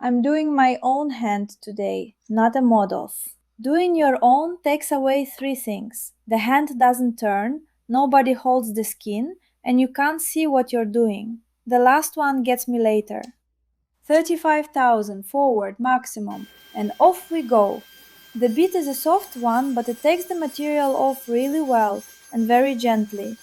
I'm doing my own hand today, not a model's. Doing your own takes away three things. The hand doesn't turn, nobody holds the skin, and you can't see what you're doing. The last one gets me later. 35,000 forward maximum, and off we go. The beat is a soft one, but it takes the material off really well and very gently.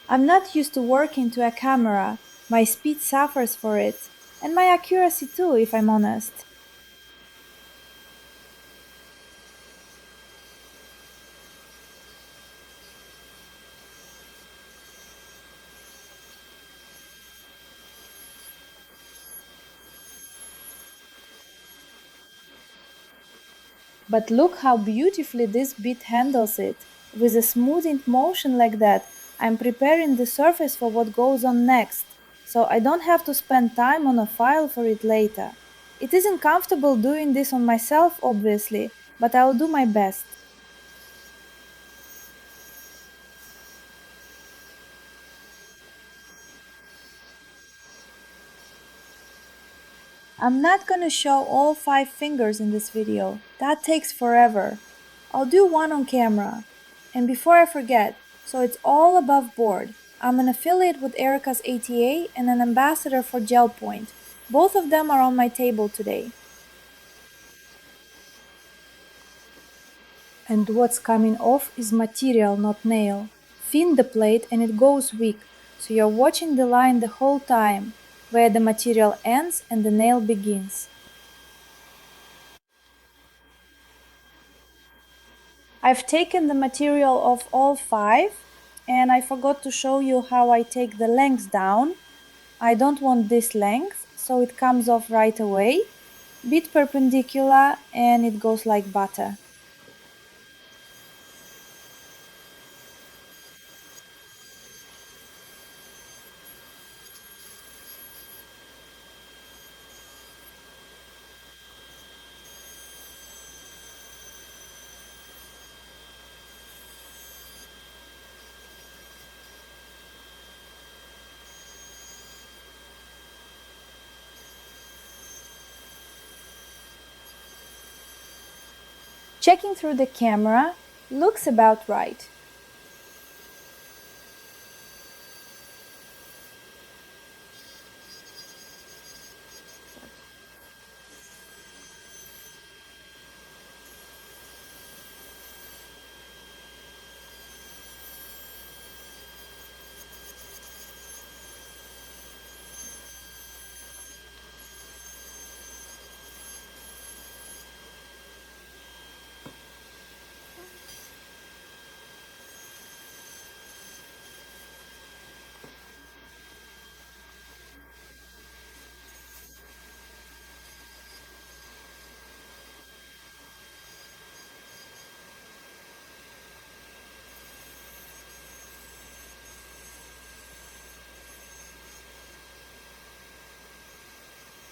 I'm not used to working to a camera. My speed suffers for it, and my accuracy too, if I'm honest. But look how beautifully this bit handles it. With a smoothing motion like that, I'm preparing the surface for what goes on next, so I don't have to spend time on a file for it later. It isn't comfortable doing this on myself, obviously, but I'll do my best. I'm not gonna show all 5 fingers in this video. That takes forever. I'll do one on camera. And before I forget, so it's all above board. I'm an affiliate with Erica's ATA and an ambassador for Gel Point. Both of them are on my table today. And what's coming off is material, not nail. Fin the plate and it goes weak, so you're watching the line the whole time, where the material ends and the nail begins. I've taken the material of all 5, and I forgot to show you how I take the length down. I don't want this length, so it comes off right away. Bit perpendicular, and it goes like butter. Checking through the camera, looks about right.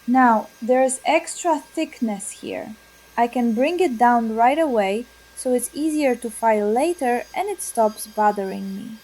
Now, there's extra thickness here. I can bring it down right away, so it's easier to file later and it stops bothering me.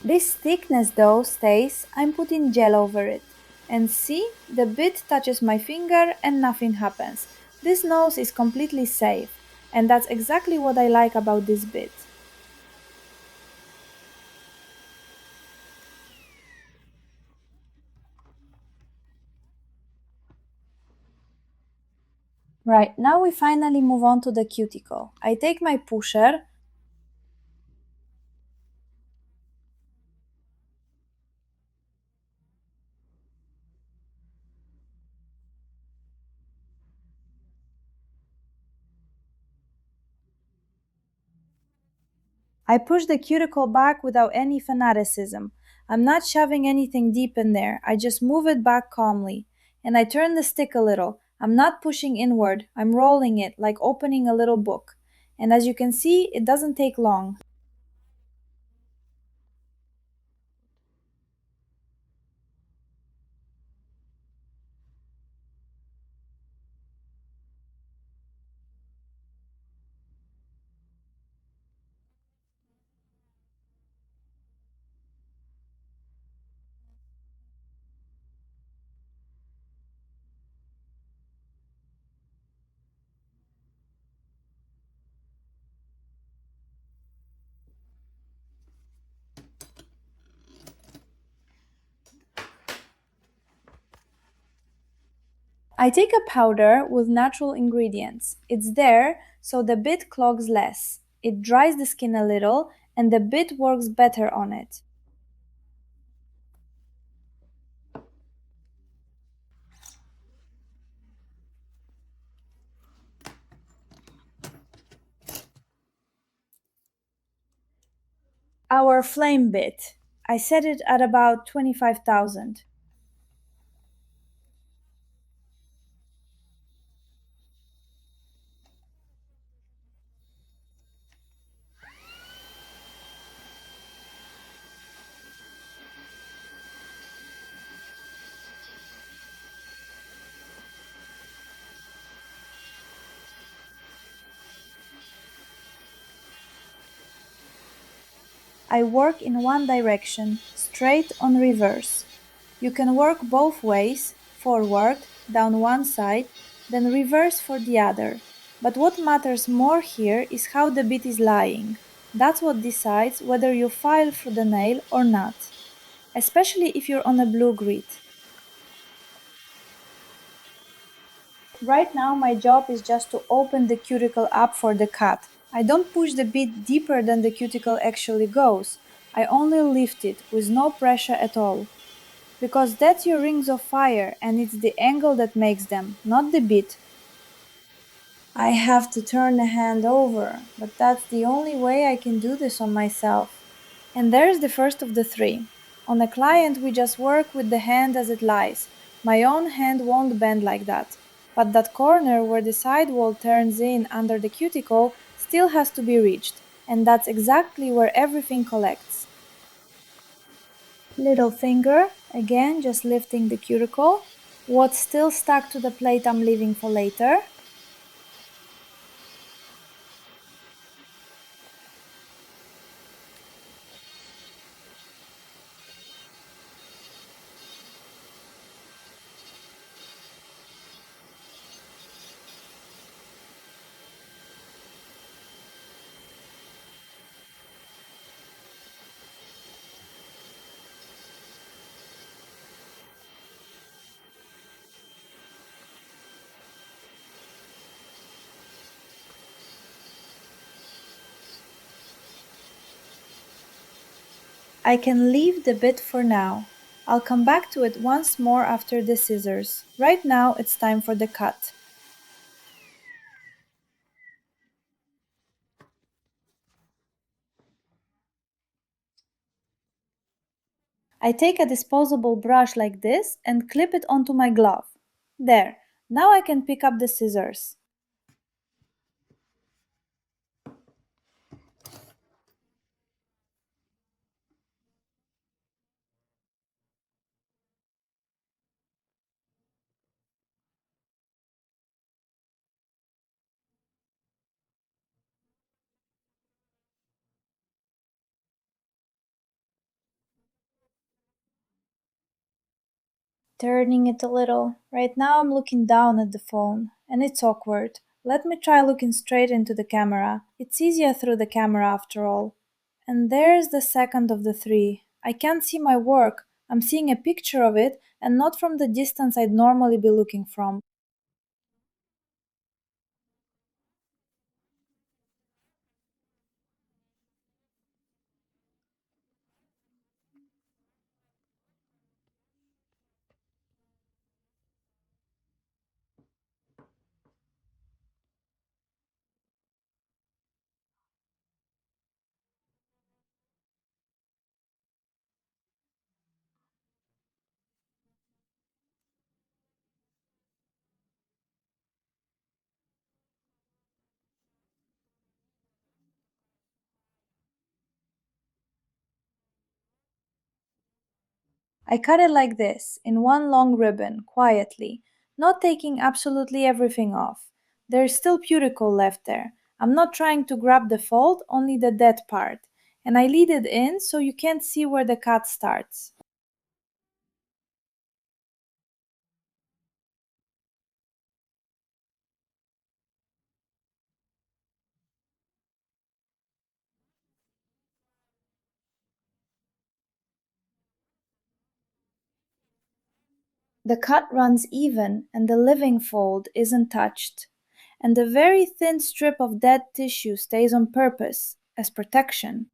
This thickness though stays, I'm putting gel over it. And see, the bit touches my finger and nothing happens. This nose is completely safe, and that's exactly what I like about this bit. Right, now we finally move on to the cuticle. I take my pusher. I push the cuticle back without any fanaticism. I'm not shoving anything deep in there, I just move it back calmly. And I turn the stick a little. I'm not pushing inward, I'm rolling it like opening a little book. And as you can see, it doesn't take long. I take a powder with natural ingredients. It's there so the bit clogs less. It dries the skin a little and the bit works better on it. Our flame bit. I set it at about 25,000. I work in one direction, straight on reverse. You can work both ways, forward, down one side, then reverse for the other. But what matters more here is how the bit is lying. That's what decides whether you file through the nail or not, especially if you're on a blue grid. Right now, my job is just to open the cuticle up for the cut. I don't push the bit deeper than the cuticle actually goes. I only lift it with no pressure at all. Because that's your rings of fire and it's the angle that makes them, not the bit. I have to turn the hand over, but that's the only way I can do this on myself. And there's the first of the three. On a client, we just work with the hand as it lies. My own hand won't bend like that. But that corner where the sidewall turns in under the cuticle still has to be reached. And that's exactly where everything collects. Little finger, again just lifting the cuticle. What's still stuck to the plate I'm leaving for later. I can leave the bit for now. I'll come back to it once more after the scissors. Right now it's time for the cut. I take a disposable brush like this and clip it onto my glove. There, now I can pick up the scissors. Turning it a little. Right now I'm looking down at the phone, and it's awkward. Let me try looking straight into the camera. It's easier through the camera after all. And there's the second of the three. I can't see my work. I'm seeing a picture of it, and not from the distance I'd normally be looking from. I cut it like this, in one long ribbon, quietly, not taking absolutely everything off. There's still cuticle left there. I'm not trying to grab the fold, only the dead part. And I lead it in so you can't see where the cut starts. The cut runs even and the living fold isn't touched. And the very thin strip of dead tissue stays on purpose, as protection.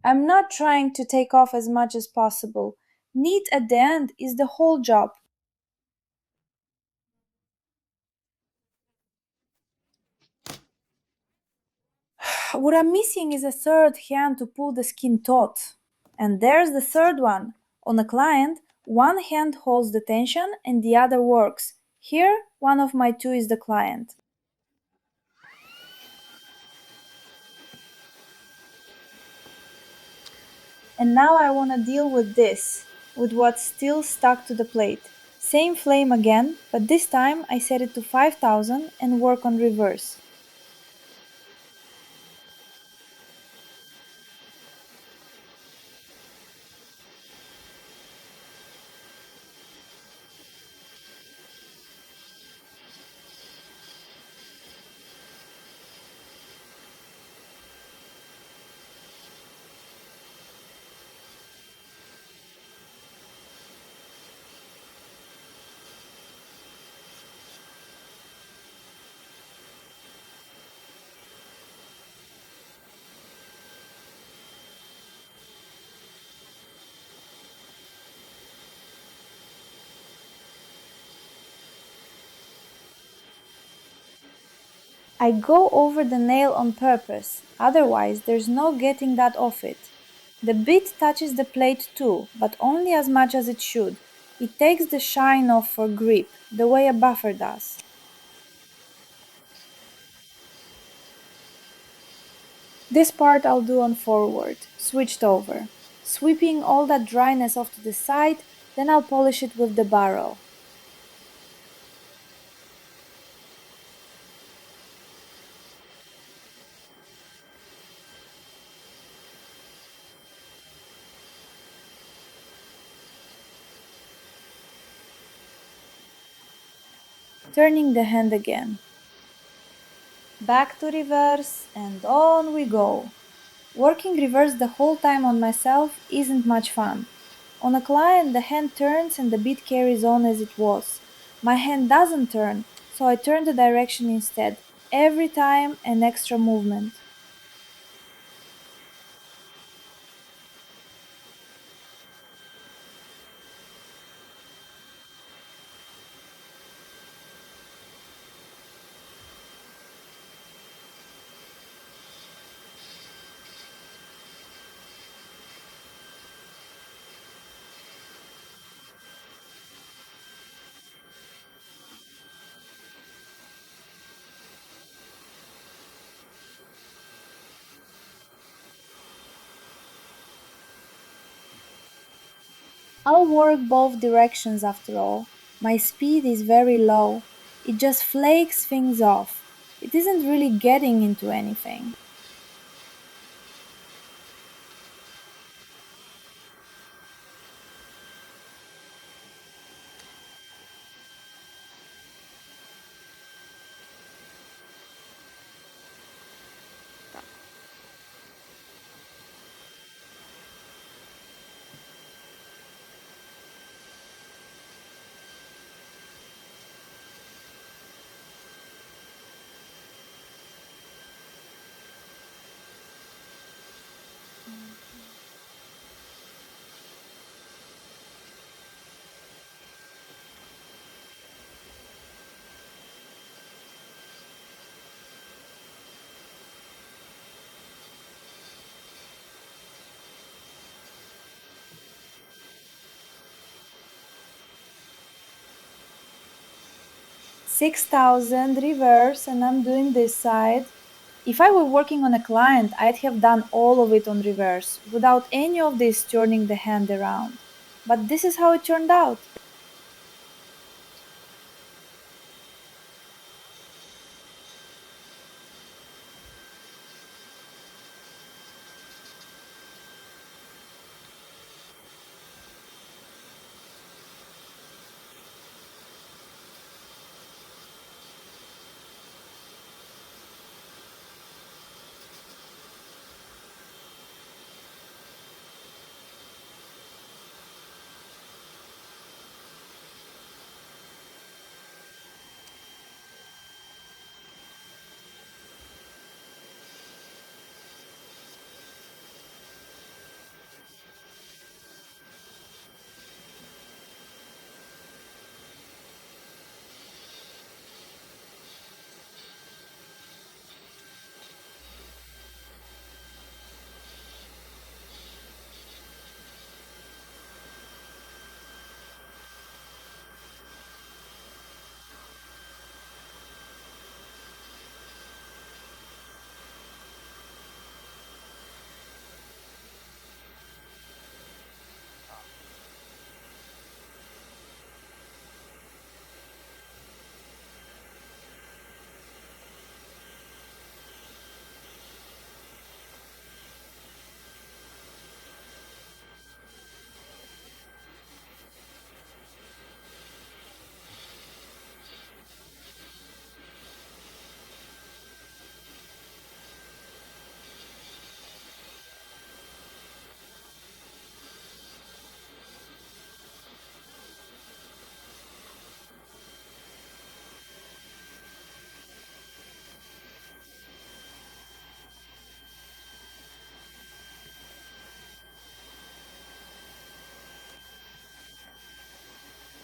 I'm not trying to take off as much as possible. Neat at the end is the whole job. What I'm missing is a third hand to pull the skin taut. And there's the third one. On a client, one hand holds the tension and the other works. Here, one of my two is the client. And now I want to deal with this, with what's still stuck to the plate. Same flame again, but this time I set it to 5000 and work on reverse. I go over the nail on purpose, otherwise there's no getting that off it. The bit touches the plate too, but only as much as it should. It takes the shine off for grip, the way a buffer does. This part I'll do on forward, switched over. Sweeping all that dryness off to the side, then I'll polish it with the barrel. Turning the hand again. Back to reverse, and on we go. Working reverse the whole time on myself isn't much fun. On a client, the hand turns and the bit carries on as it was. My hand doesn't turn, so I turn the direction instead. Every time, an extra movement. I'll work both directions after all. My speed is very low. It just flakes things off. It isn't really getting into anything. 6,000 reverse, and I'm doing this side. If I were working on a client, I'd have done all of it on reverse without any of this turning the hand around. But this is how it turned out.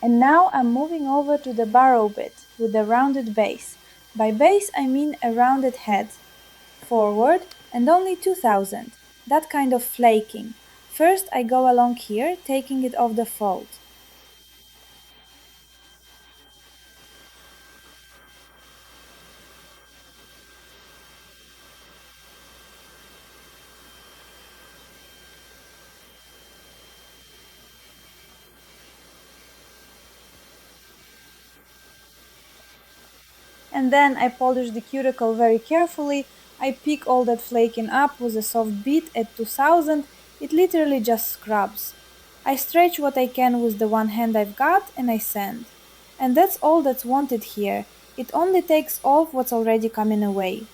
And now I'm moving over to the barrow bit with the rounded base. By base I mean a rounded head. Forward and only 2000. That kind of flaking. First I go along here, taking it off the fold. And then I polish the cuticle very carefully. I pick all that flaking up with a soft bead at 2000. It literally just scrubs. I stretch what I can with the one hand I've got and I sand. And that's all that's wanted here. It only takes off what's already coming away.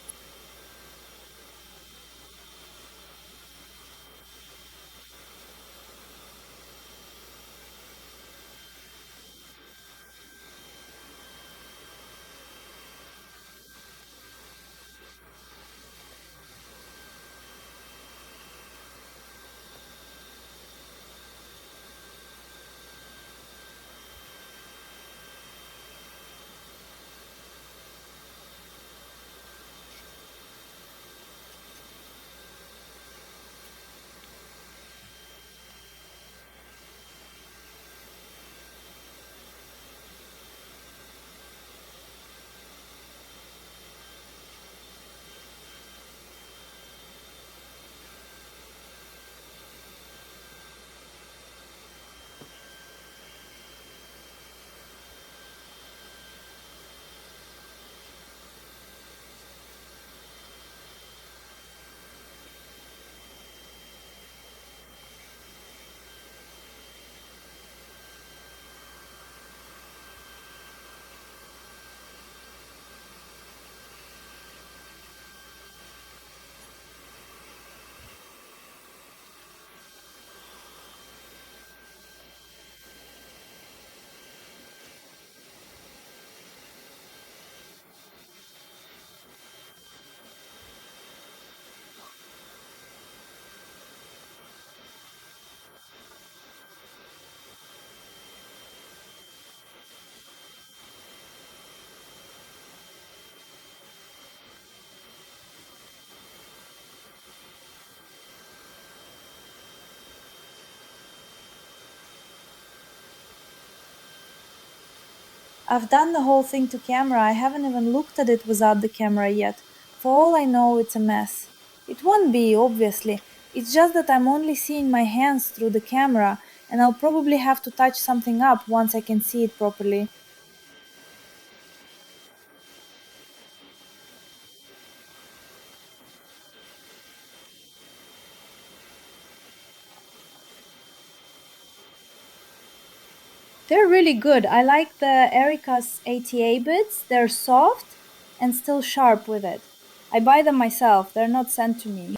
I've done the whole thing to camera. I haven't even looked at it without the camera yet. For all I know, it's a mess. It won't be, obviously. It's just that I'm only seeing my hands through the camera, and I'll probably have to touch something up once I can see it properly. They're really good. I like the Erica's ATA bits. They're soft and still sharp with it. I buy them myself, they're not sent to me.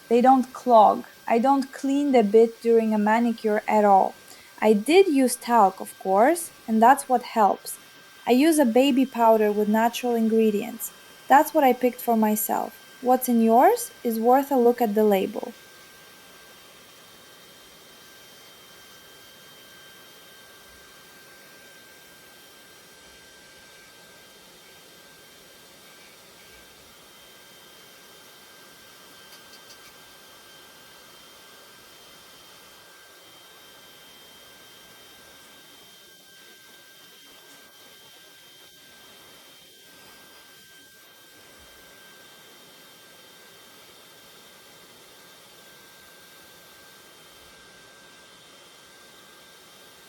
They don't clog. I don't clean the bit during a manicure at all. I did use talc, of course, and that's what helps. I use a baby powder with natural ingredients. That's what I picked for myself. What's in yours is worth a look at the label.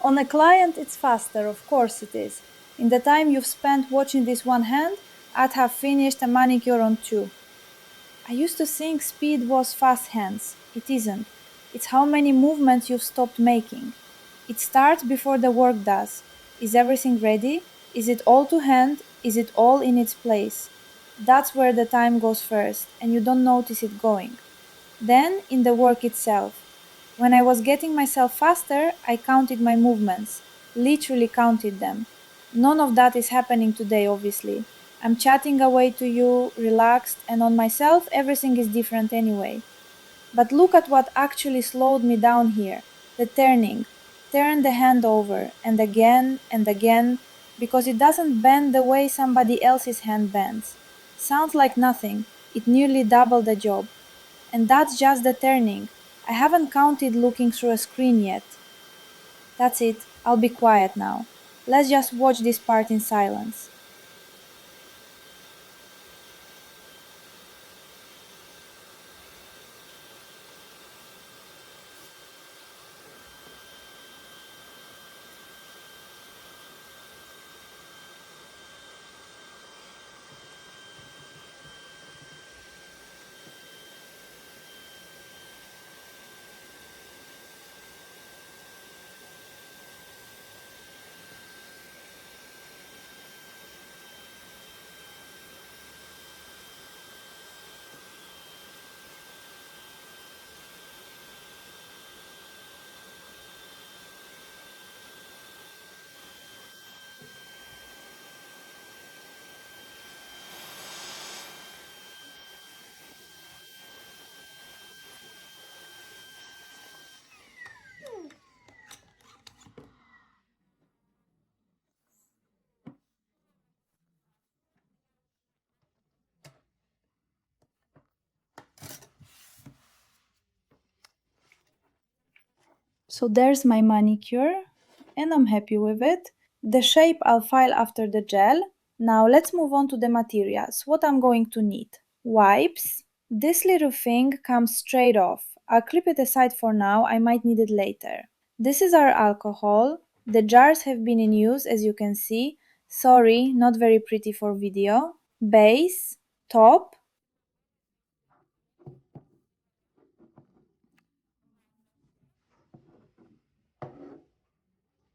On a client, it's faster, of course it is. In the time you've spent watching this one hand, I'd have finished a manicure on two. I used to think speed was fast hands. It isn't. It's how many movements you've stopped making. It starts before the work does. Is everything ready? Is it all to hand? Is it all in its place? That's where the time goes first, and you don't notice it going. Then, in the work itself. When I was getting myself faster, I counted my movements, literally counted them. None of that is happening today, obviously. I'm chatting away to you, relaxed, and on myself, everything is different anyway. But look at what actually slowed me down here, the turning. Turn the hand over, and again, because it doesn't bend the way somebody else's hand bends. Sounds like nothing, it nearly doubled the job. And that's just the turning. I haven't counted looking through a screen yet. That's it, I'll be quiet now. Let's just watch this part in silence. So there's my manicure, and I'm happy with it. The shape I'll file after the gel. Now let's move on to the materials. What I'm going to need. Wipes. This little thing comes straight off. I'll clip it aside for now, I might need it later. This is our alcohol. The jars have been in use as you can see. Sorry, not very pretty for video. Base, top,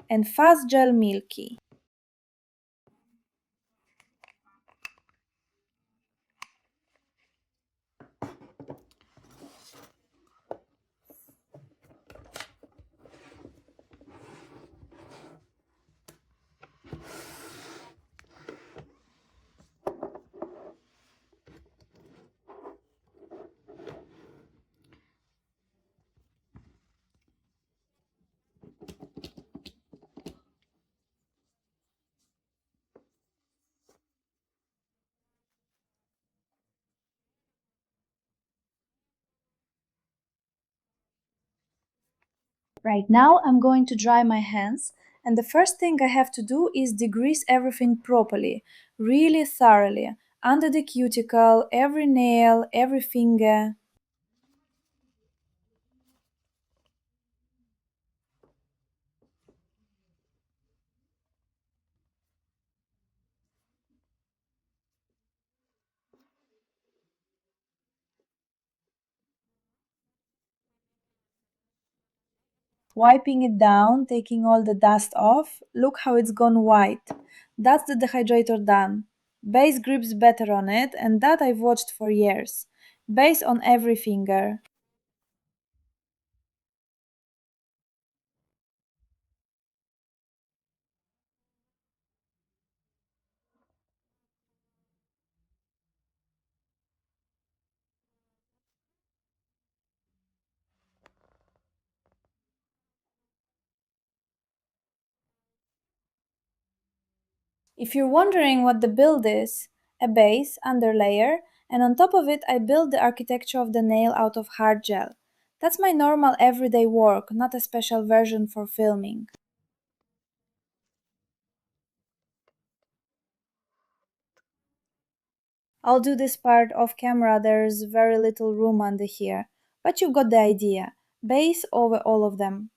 and fast gel milky. Right now, I'm going to dry my hands, and the first thing I have to do is degrease everything properly, really thoroughly, under the cuticle, every nail, every finger. Wiping it down, taking all the dust off, look how it's gone white. That's the dehydrator done. Base grips better on it, and that I've watched for years. Base on every finger. If you're wondering what the build is, a base, underlayer, and on top of it I built the architecture of the nail out of hard gel. That's my normal everyday work, not a special version for filming. I'll do this part off camera, there's very little room under here, but you got the idea. Base over all of them.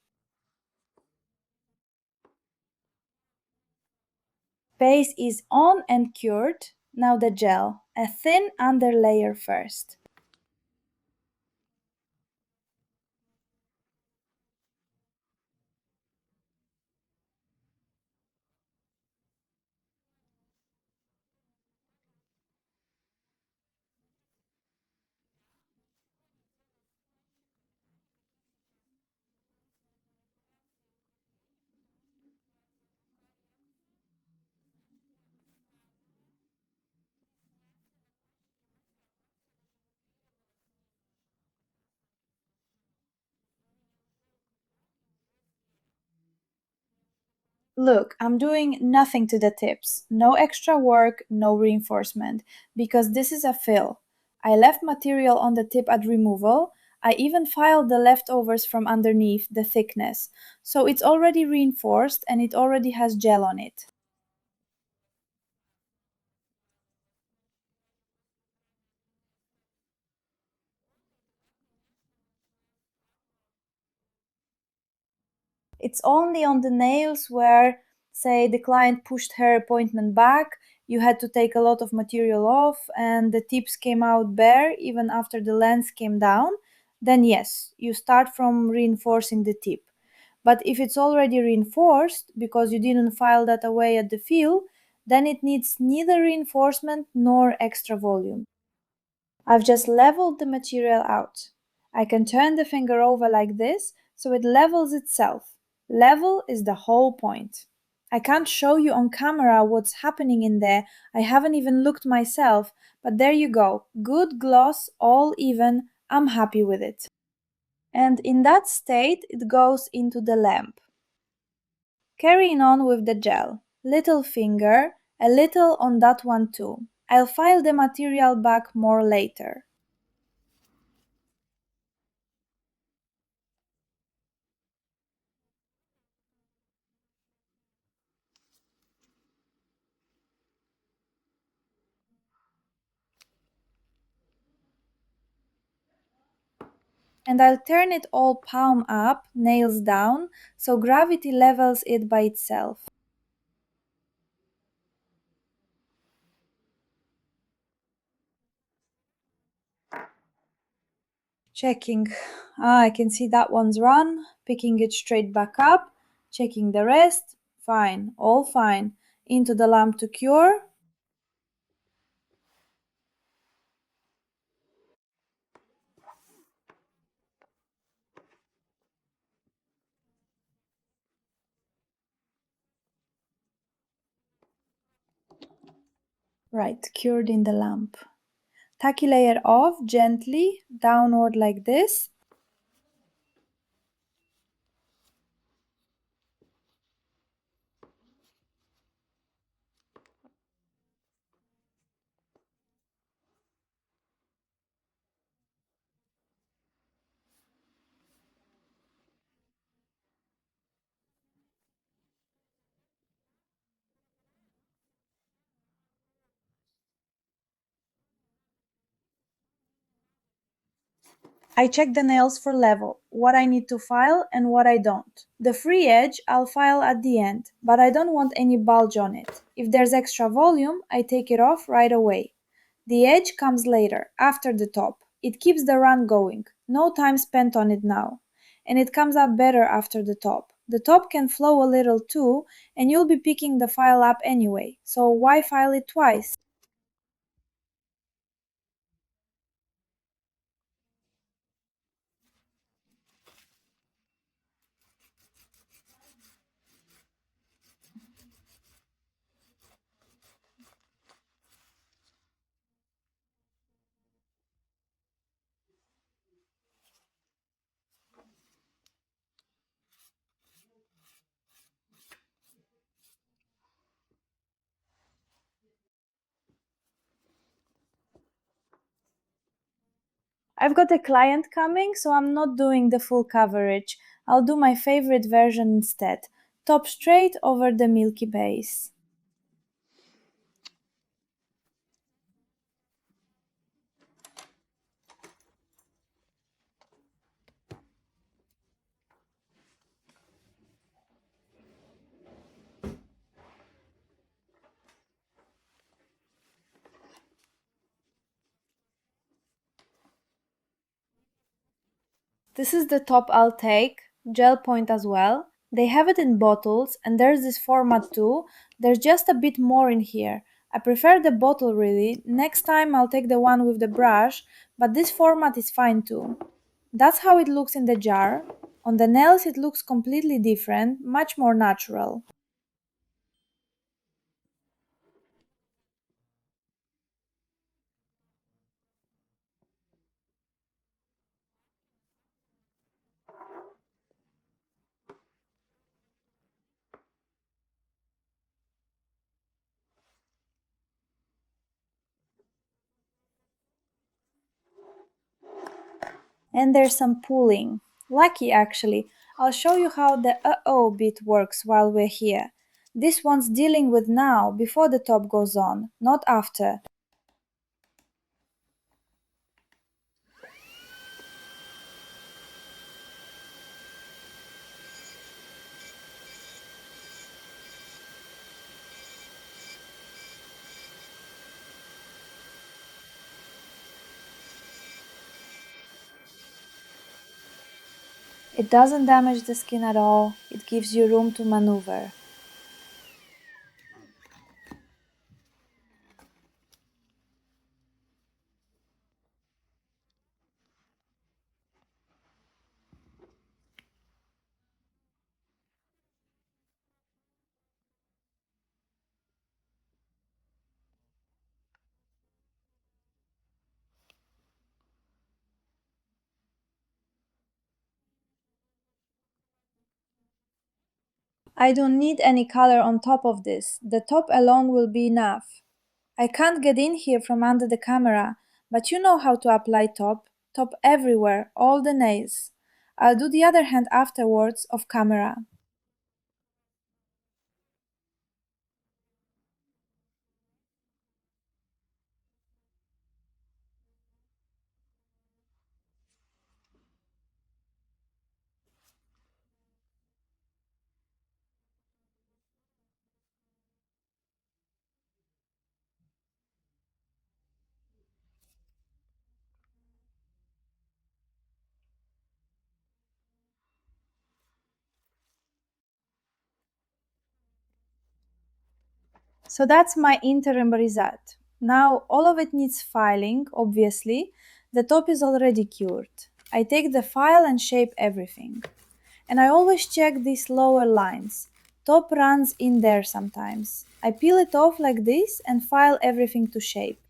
Base is on and cured, now the gel, a thin underlayer first. Look, I'm doing nothing to the tips. No extra work, no reinforcement, because this is a fill. I left material on the tip at removal. I even filed the leftovers from underneath, the thickness. So it's already reinforced and it already has gel on it. It's only on the nails where, say, the client pushed her appointment back, you had to take a lot of material off, and the tips came out bare even after the lens came down. Then, yes, you start from reinforcing the tip. But if it's already reinforced because you didn't file that away at the fill, then it needs neither reinforcement nor extra volume. I've just leveled the material out. I can turn the finger over like this so it levels itself. Level is the whole point. I can't show you on camera what's happening in there. I haven't even looked myself, but there you go. Good gloss, all even. I'm happy with it. And in that state, it goes into the lamp. Carrying on with the gel. Little finger, a little on that one too. I'll file the material back more later. And I'll turn it all palm up, nails down, so gravity levels it by itself. Checking. Ah, I can see that one's run, picking it straight back up, checking the rest. Fine, all fine. Into the lamp to cure. Right, cured in the lamp. Tacky layer off gently, downward like this. I check the nails for level, what I need to file and what I don't. The free edge I'll file at the end, but I don't want any bulge on it. If there's extra volume, I take it off right away. The edge comes later, after the top. It keeps the run going. No time spent on it now. And it comes up better after the top. The top can flow a little too, and you'll be picking the file up anyway, so why file it twice? I've got a client coming, so I'm not doing the full coverage. I'll do my favorite version instead. Top straight over the milky base. This is the top I'll take, gel point as well. They have it in bottles, and there's this format too. There's just a bit more in here. I prefer the bottle really. Next time I'll take the one with the brush, but this format is fine too. That's how it looks in the jar. On the nails, it looks completely different, much more natural. And there's some pulling. Lucky actually. I'll show you how the uh-oh bit works while we're here. This one's dealing with now, before the top goes on, not after. It doesn't damage the skin at all, it gives you room to maneuver. I don't need any color on top of this, the top alone will be enough. I can't get in here from under the camera, but you know how to apply top, top everywhere, all the nails. I'll do the other hand afterwards off camera. So that's my interim result. Now all of it needs filing, obviously. The top is already cured. I take the file and shape everything. And I always check these lower lines. Top runs in there sometimes. I peel it off like this and file everything to shape.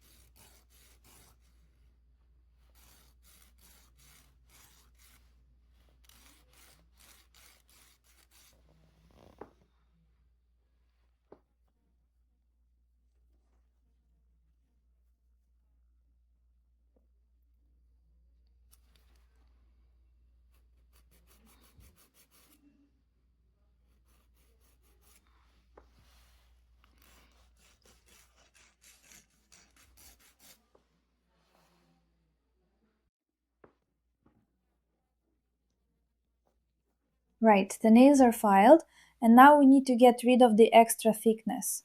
Right, the nails are filed, and now we need to get rid of the extra thickness.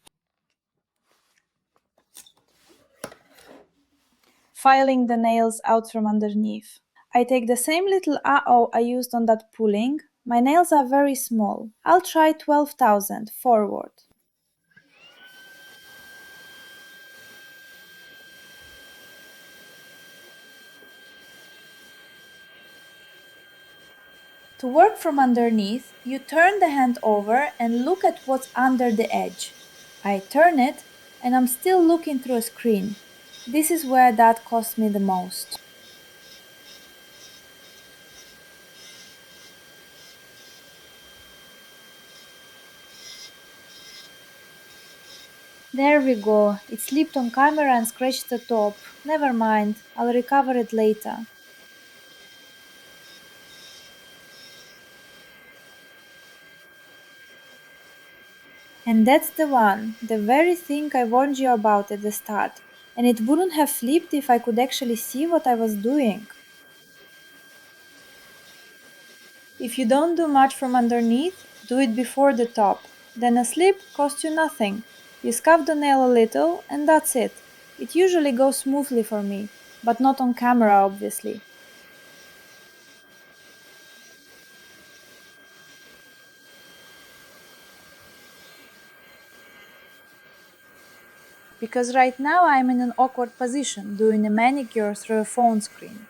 Filing the nails out from underneath. I take the same little AO I used on that pulling. My nails are very small. I'll try 12,000 forward. To work from underneath, you turn the hand over and look at what's under the edge. I turn it and I'm still looking through a screen. This is where that cost me the most. There we go. It slipped on camera and scratched the top. Never mind, I'll recover it later. And that's the one, the very thing I warned you about at the start. And it wouldn't have flipped if I could actually see what I was doing. If you don't do much from underneath, do it before the top. Then a slip costs you nothing. You scuff the nail a little, and that's it. It usually goes smoothly for me, but not on camera, obviously. Because right now I'm in an awkward position doing a manicure through a phone screen.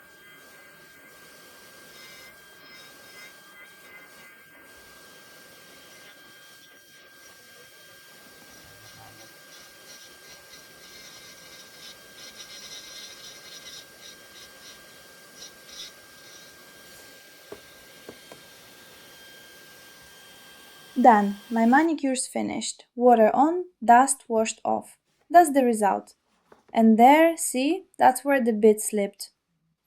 Done. My manicure's finished. Water on, dust washed off. That's the result. And there, see, that's where the bit slipped.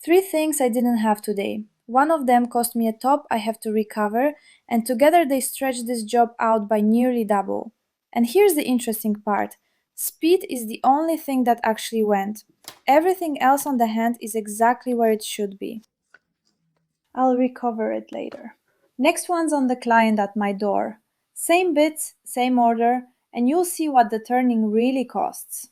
Three things I didn't have today. One of them cost me a top I have to recover, and together they stretch this job out by nearly double. And here's the interesting part: speed is the only thing that actually went. Everything else on the hand is exactly where it should be. I'll recover it later. Next one's on the client at my door. Same bits, same order, and you'll see what the turning really costs.